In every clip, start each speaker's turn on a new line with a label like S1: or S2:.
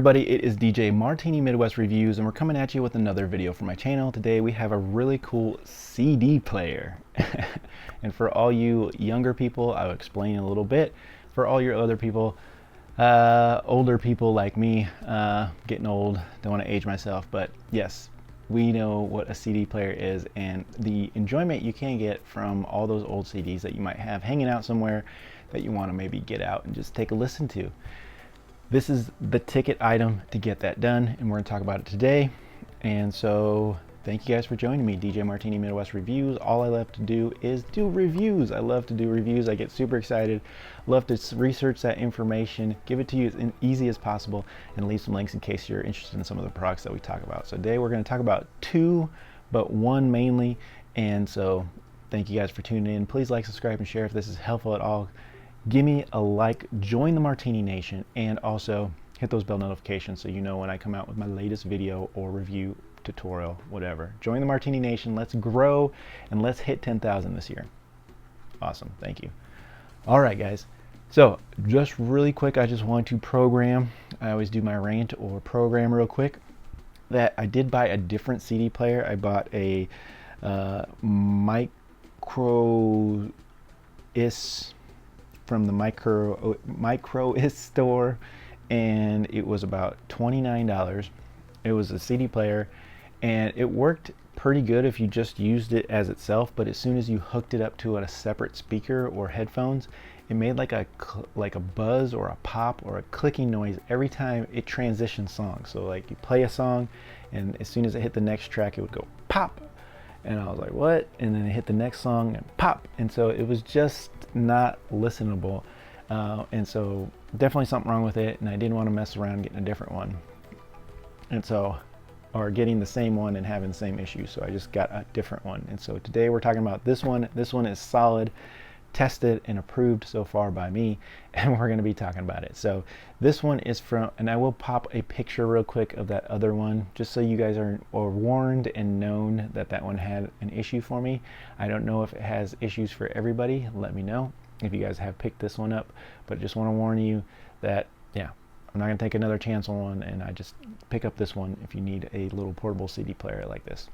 S1: Everybody, it is DJ Martini Midwest Reviews, and we're coming at you with another video for my channel. Today we have a really cool CD player. And for all you younger people, I'll explain a little bit. For all your other people, older people like me, getting old, don't want to age myself, but yes, we know what a CD player is and the enjoyment you can get from all those old CDs that you might have hanging out somewhere that you want to maybe get out and just take a listen to. This is the ticket item to get that done, and we're going to talk about it today. And so thank you guys for joining me, DJ Martini Midwest Reviews. All I love to do is do reviews. I love to do reviews. I get super excited. Love to research that information, give it to you as easy as possible, and leave some links in case you're interested in some of the products that we talk about. So today we're going to talk about two, but one mainly. And so thank you guys for tuning in. Please like, subscribe, and share if this is helpful at all. Give me a like, join the Martini Nation, and also hit those bell notifications so you know when I come out with my latest video or review, tutorial, whatever. Join the Martini Nation. Let's grow and let's hit 10,000 this year. Awesome. Thank you. All right, guys. So just really quick, I just want to program. I always do my rant or program real quick. That I did buy a different CD player. I bought a Micro-is from the Micro-is store, and it was about $29. It was a CD player, and it worked pretty good if you just used it as itself, but as soon as you hooked it up to a separate speaker or headphones, it made like a buzz or a pop or a clicking noise every time it transitioned songs. So like you play a song, and as soon as it hit the next track, it would go pop. And I was like, what? And then it hit the next song and pop. And so it was just not listenable. And so definitely something wrong with it. And I didn't want to mess around getting a different one. And so, or getting the same one and having the same issue. So I just got a different one. And so today we're talking about this one. This one is solid, tested and approved so far by me, and we're going to be talking about it. So this one is from, and I will pop a picture real quick of that other one just so you guys are warned and known that that one had an issue for me. I don't know if it has issues for everybody. Let me know if you guys have picked this one up, but I just want to warn you that yeah, I'm not going to take another chance on one, and I just pick up this one if you need a little portable CD player like this.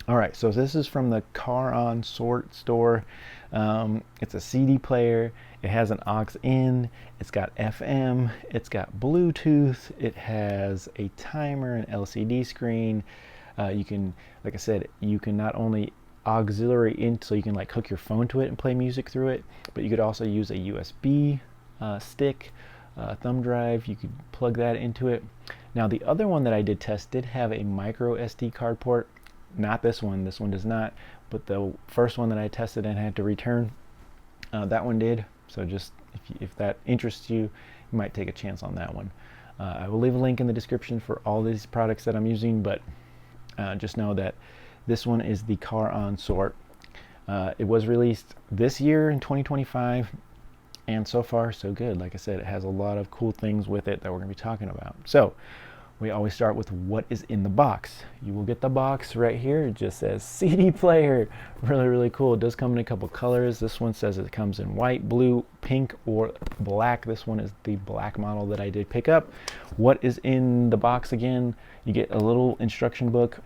S1: All right, so this is from the CARONSORT store. It's a CD player. It has an AUX-in. It's got FM. It's got Bluetooth. It has a timer, an LCD screen. You can, like I said, you can not only auxiliary in, so you can like hook your phone to it and play music through it, but you could also use a USB stick, thumb drive. You could plug that into it. Now the other one that I did test did have a micro SD card port. Not this one. This one does not. But the first one that I tested and had to return, that one did. So just if that interests you, you might take a chance on that one. I will leave a link in the description for all these products that I'm using, but just know that this one is the CARONSORT. It was released this year in 2025, and so far so good. Like I said, it has a lot of cool things with it that we're going to be talking about. So we always start with what is in the box. You will get the box right here. It just says CD player. Really, really cool. It does come in a couple colors. This one says it comes in white, blue, pink, or black. This one is the black model that I did pick up. What is in the box again? You get a little instruction book.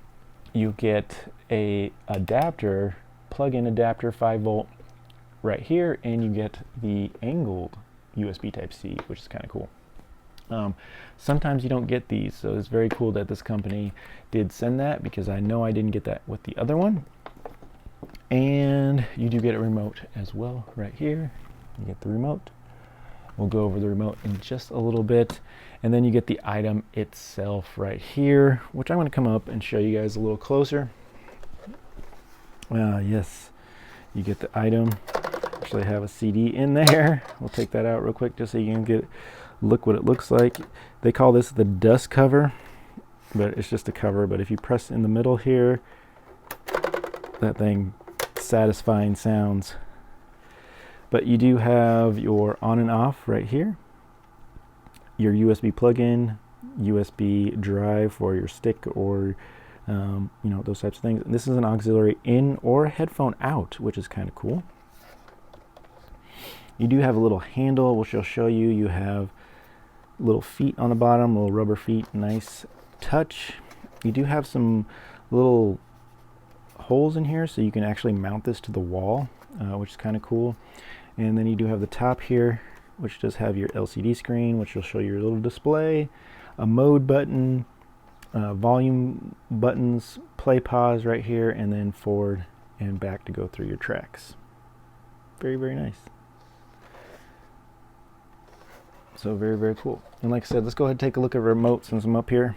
S1: You get a adapter, plug-in adapter, 5-volt right here, and you get the angled USB Type-C, which is kind of cool. Sometimes you don't get these, so it's very cool that this company did send that, because I know I didn't get that with the other one. And you do get a remote as well right here. You get the remote. We'll go over the remote in just a little bit, and then you get the item itself right here, which I'm going to come up and show you guys a little closer. Yes, you get the item. Actually, I have a CD in there. We'll take that out real quick just so you can look what it looks like. They call this the dust cover, but it's just a cover. But if you press in the middle here, that thing, satisfying sounds. But you do have your on and off right here, your USB plug-in, USB drive for your stick, or you know, those types of things. And this is an auxiliary in or headphone out, which is kind of cool. You do have a little handle, which I'll show you. You have little feet on the bottom, little rubber feet, nice touch. You do have some little holes in here so you can actually mount this to the wall, which is kind of cool. And then you do have the top here, which does have your LCD screen, which will show your little display, a mode button, volume buttons, play pause right here, and then forward and back to go through your tracks. Very, very nice. So very, very cool. And like I said, let's go ahead and take a look at remote since I'm up here.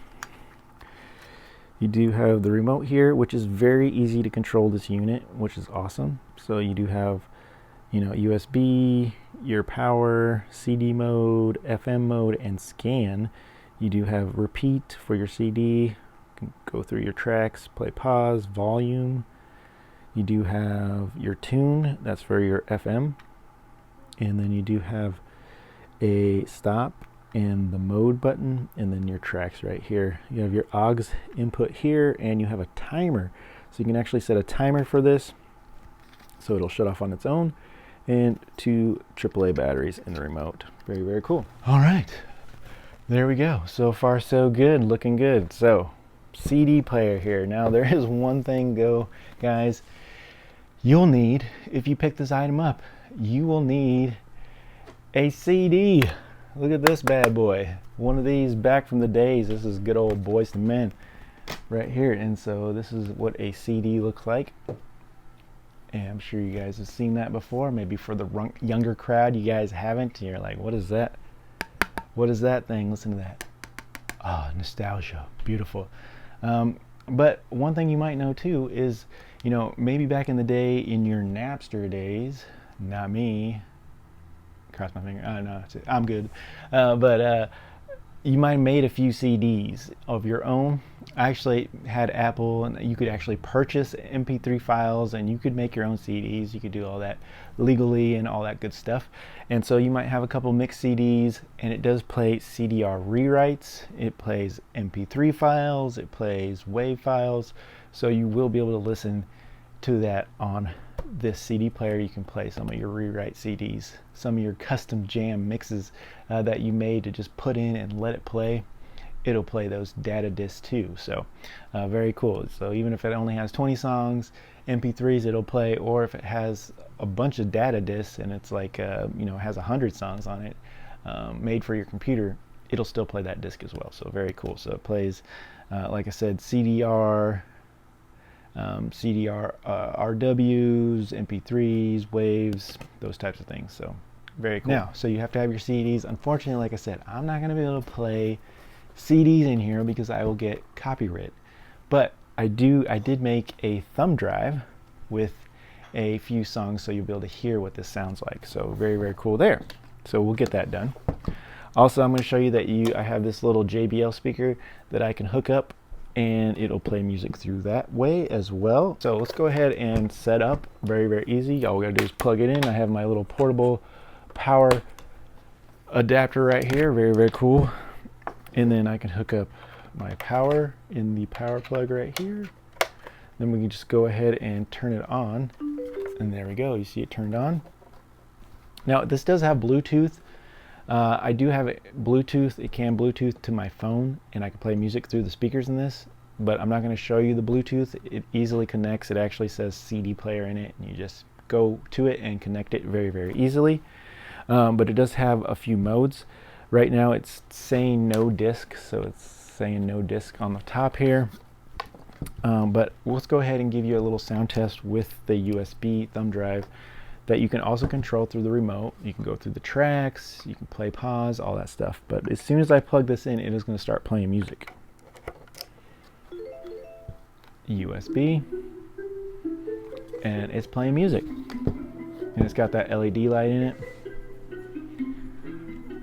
S1: You do have the remote here, which is very easy to control this unit, which is awesome. So you do have, you know, USB, your power, CD mode, FM mode, and scan. You do have repeat for your CD. You can go through your tracks, play pause, volume. You do have your tune, that's for your FM. And then you do have a stop and the mode button, and then your tracks right here. You have your AUX input here, and you have a timer. So you can actually set a timer for this, so it'll shut off on its own, and 2 AAA batteries in the remote. Very, very cool. All right, there we go. So far, so good, looking good. So, CD player here. Now, there is one thing, guys, you'll need, if you pick this item up, you will need a CD. Look at this bad boy. One of these back from the days. This is good old Boys to Men right here. And so this is what a CD looks like. And I'm sure you guys have seen that before. Maybe for the younger crowd, you guys haven't. You're like, what is that? What is that thing? Listen to that. Ah, nostalgia. Beautiful. But one thing you might know too is, you know, maybe back in the day in your Napster days, not me, cross my finger, no, I'm good, but you might have made a few CDs of your own. I actually had Apple, and you could actually purchase MP3 files, and you could make your own CDs. You could do all that legally and all that good stuff. And so you might have a couple mixed CDs, and it does play CDR rewrites, it plays MP3 files, it plays WAV files, so you will be able to listen to that on this CD player. You can play some of your rewrite CDs, some of your custom jam mixes that you made to just put in and let it play. It'll play those data discs too. So very cool. So even if it only has 20 songs, MP3s it'll play, or if it has a bunch of data discs and it's like you know, has 100 songs on it, made for your computer, it'll still play that disc as well. So very cool. So it plays, like I said, CDR, RWs, MP3s, waves, those types of things. So very cool. Now, so you have to have your CDs. Unfortunately, like I said, I'm not going to be able to play CDs in here because I will get copyright. But I did make a thumb drive with a few songs, so you'll be able to hear what this sounds like. So very, very cool there. So we'll get that done. Also, I'm going to show you that I have this little JBL speaker that I can hook up, and it'll play music through that way as well. So let's go ahead and set up. Very, very easy. All we gotta do is plug it in. I have my little portable power adapter right here. Very, very cool. And then I can hook up my power in the power plug right here. Then we can just go ahead and turn it on. And there we go. You see it turned on. Now this does have Bluetooth. I do have Bluetooth. It can Bluetooth to my phone, and I can play music through the speakers in this, but I'm not going to show you the Bluetooth. It easily connects. It actually says CD player in it, and you just go to it and connect it very, very easily. But it does have a few modes. Right now it's saying no disc, so it's saying no disc on the top here. But let's go ahead and give you a little sound test with the USB thumb drive that you can also control through the remote. You can go through the tracks, you can play pause, all that stuff. But as soon as I plug this in, it is going to start playing music. USB, and it's playing music. And it's got that LED light in it.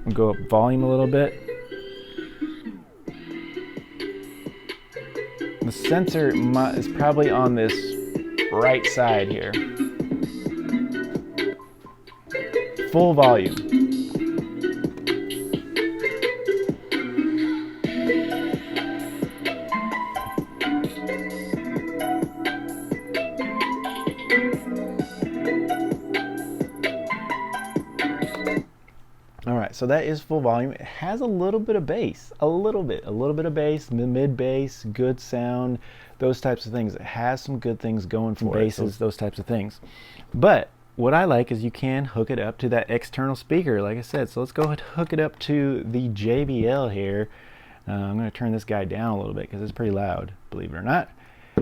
S1: I'll go up volume a little bit. The sensor is probably on this right side here. Full volume. All right, so that is full volume. It has a little bit of bass, a little bit of bass, mid bass, good sound, those types of things. It has some good things going for basses, those types of things. But what I like is you can hook it up to that external speaker, like I said. So let's go ahead and hook it up to the JBL here. I'm going to turn this guy down a little bit because it's pretty loud, believe it or not.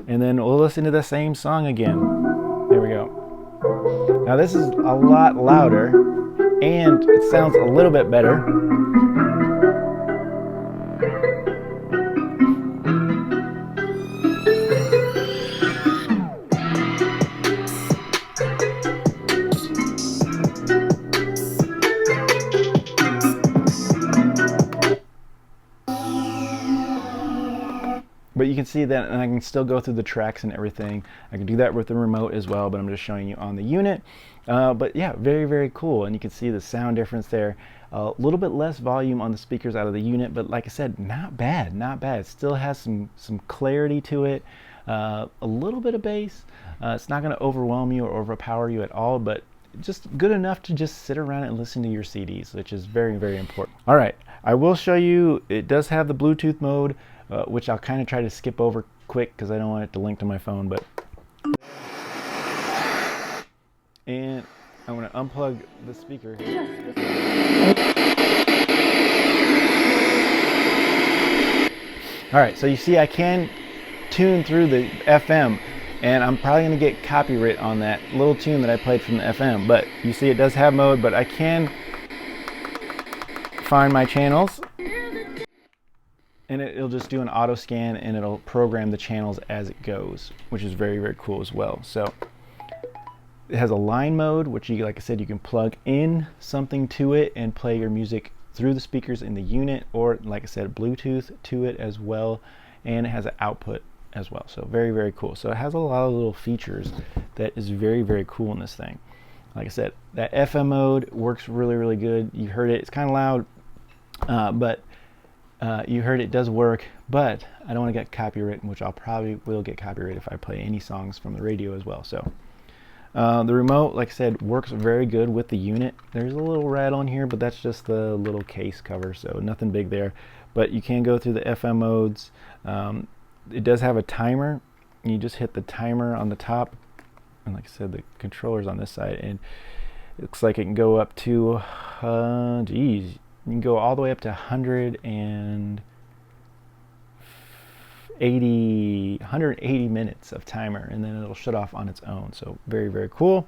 S1: And then we'll listen to the same song again. There we go. Now this is a lot louder and it sounds a little bit better. But you can see that, and I can still go through the tracks and everything. I can do that with the remote as well, but I'm just showing you on the unit. But yeah, very, very cool. And you can see the sound difference there. A little bit less volume on the speakers out of the unit, but like I said, not bad, not bad. It still has some clarity to it. A little bit of bass. It's not going to overwhelm you or overpower you at all, but just good enough to just sit around and listen to your CDs, which is very, very important. All right, I will show you, it does have the Bluetooth mode, which I'll kind of try to skip over quick because I don't want it to link to my phone. But and I'm going to unplug the speaker. All right, so you see I can tune through the FM, and I'm probably going to get copyright on that little tune that I played from the FM. But you see it does have mode, but I can find my channels. And it'll just do an auto scan and it'll program the channels as it goes, which is very, very cool as well. So it has a line mode, which you, like I said, you can plug in something to it and play your music through the speakers in the unit, or like I said, Bluetooth to it as well. And it has an output as well. So very, very cool. So it has a lot of little features that is very, very cool in this thing. Like I said, that FM mode works really, really good. You heard it, it's kind of loud, but you heard it does work, but I don't want to get copyright, which I'll probably will get copyright if I play any songs from the radio as well. So the remote, like I said, works very good with the unit. There's a little rattle in here, but that's just the little case cover, so nothing big there. But you can go through the FM modes. It does have a timer. You just hit the timer on the top, and like I said, the controller's on this side, and it looks like it can go up to geez, you can go all the way up to 180 minutes of timer, and then it'll shut off on its own. So very, very cool.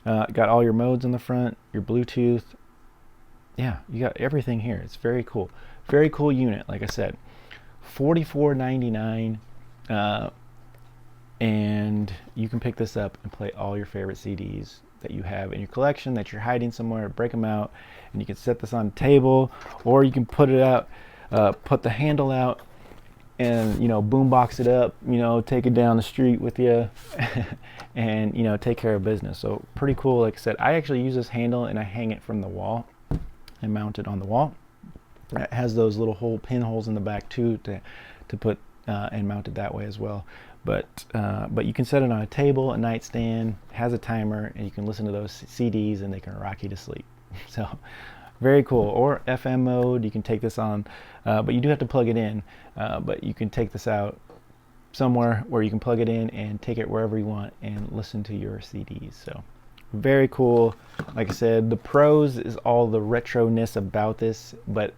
S1: Got all your modes in the front, your Bluetooth. Yeah, you got everything here. It's very cool. Very cool unit, like I said. $44.99, and you can pick this up and play all your favorite CDs that you have in your collection that you're hiding somewhere. Break them out, and you can set this on a table, or you can put it out, put the handle out, and boombox it up, take it down the street with you, and take care of business. So pretty cool. Like I said, I actually use this handle and I hang it from the wall and mount it on the wall. It has those little pinholes in the back too to put and mount it that way as well. But you can set it on a table, a nightstand, has a timer, and you can listen to those CDs and they can rock you to sleep. So very cool. Or FM mode, you can take this on, but you do have to plug it in, but you can take this out somewhere where you can plug it in and take it wherever you want and listen to your CDs. So very cool. Like I said, the pros is all the retroness about this, but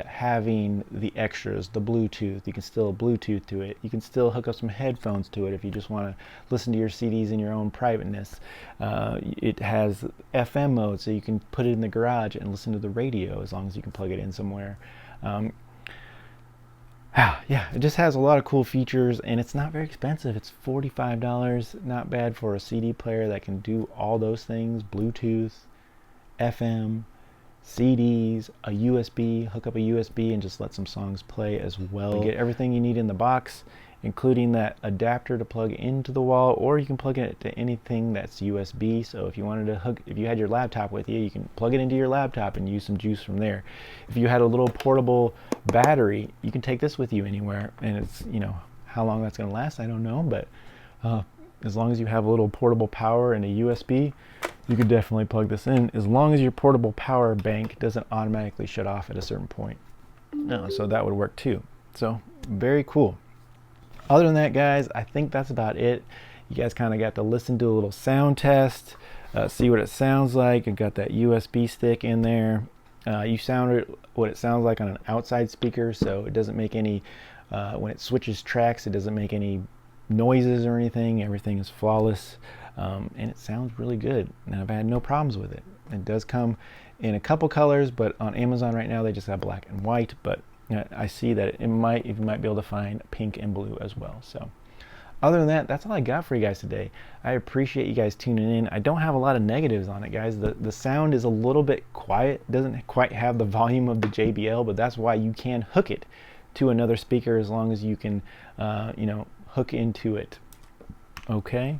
S1: having the extras, the Bluetooth, you can still Bluetooth to it. You can still hook up some headphones to it if you just want to listen to your CDs in your own privateness. It has FM mode, so you can put it in the garage and listen to the radio as long as you can plug it in somewhere. Yeah, it just has a lot of cool features, and it's not very expensive. It's $45, not bad for a CD player that can do all those things: Bluetooth, FM, CDs, a USB, hook up a USB and just let some songs play as well. You get everything you need in the box, including that adapter to plug into the wall, or you can plug it to anything that's USB. So if you wanted to if you had your laptop with you, you can plug it into your laptop and use some juice from there. If you had a little portable battery, you can take this with you anywhere, and it's, how long that's going to last, I don't know, but as long as you have a little portable power and a USB, you could definitely plug this in as long as your portable power bank doesn't automatically shut off at a certain point. So that would work too. So very cool. Other than that, guys, I think that's about it. You guys kind of got to listen to a little sound test, see what it sounds like. It got that USB stick in there. You sounded what it sounds like on an outside speaker, so it doesn't make any, when it switches tracks, it doesn't make any noises or anything. Everything is flawless, and it sounds really good, and I've had no problems with it. It does come in a couple colors, but on Amazon right now they just have black and white, but I see that you might be able to find pink and blue as well. So other than that, that's all I got for you guys today. I appreciate you guys tuning in. I don't have a lot of negatives on it, guys. The sound is a little bit quiet, doesn't quite have the volume of the JBL, but that's why you can hook it to another speaker as long as you can hook into it. Okay,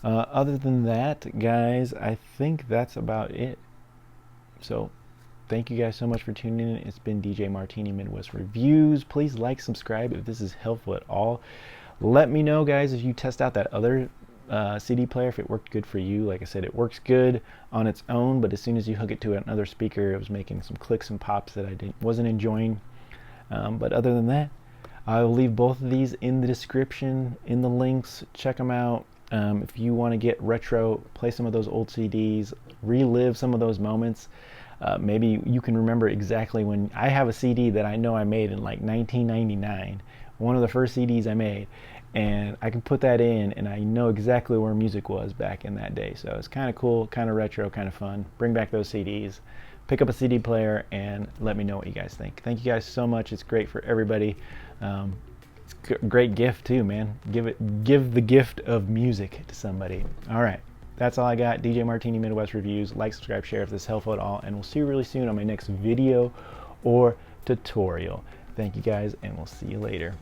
S1: other than that, guys, I think that's about it. So thank you guys so much for tuning in. It's been DJ Martini Midwest Reviews. Please like, subscribe if this is helpful at all. Let me know, guys, if you test out that other CD player, if it worked good for you. Like I said, it works good on its own, but as soon as you hook it to another speaker, it was making some clicks and pops that I wasn't enjoying. But other than that, I'll leave both of these in the description, in the links. Check them out. If you want to get retro, play some of those old CDs, relive some of those moments. Maybe you can remember exactly when. I have a CD that I know I made in like 1999, one of the first CDs I made, and I can put that in and I know exactly where music was back in that day. So it's kind of cool, kind of retro, kind of fun. Bring back those CDs, pick up a CD player, and let me know what you guys think. Thank you guys so much. It's great for everybody. It's a great gift too, man. Give the gift of music to somebody. All right, that's all I got. DJ Martini Midwest Reviews. Like, subscribe, share if this is helpful at all, and we'll see you really soon on my next video or tutorial. Thank you guys, and we'll see you later.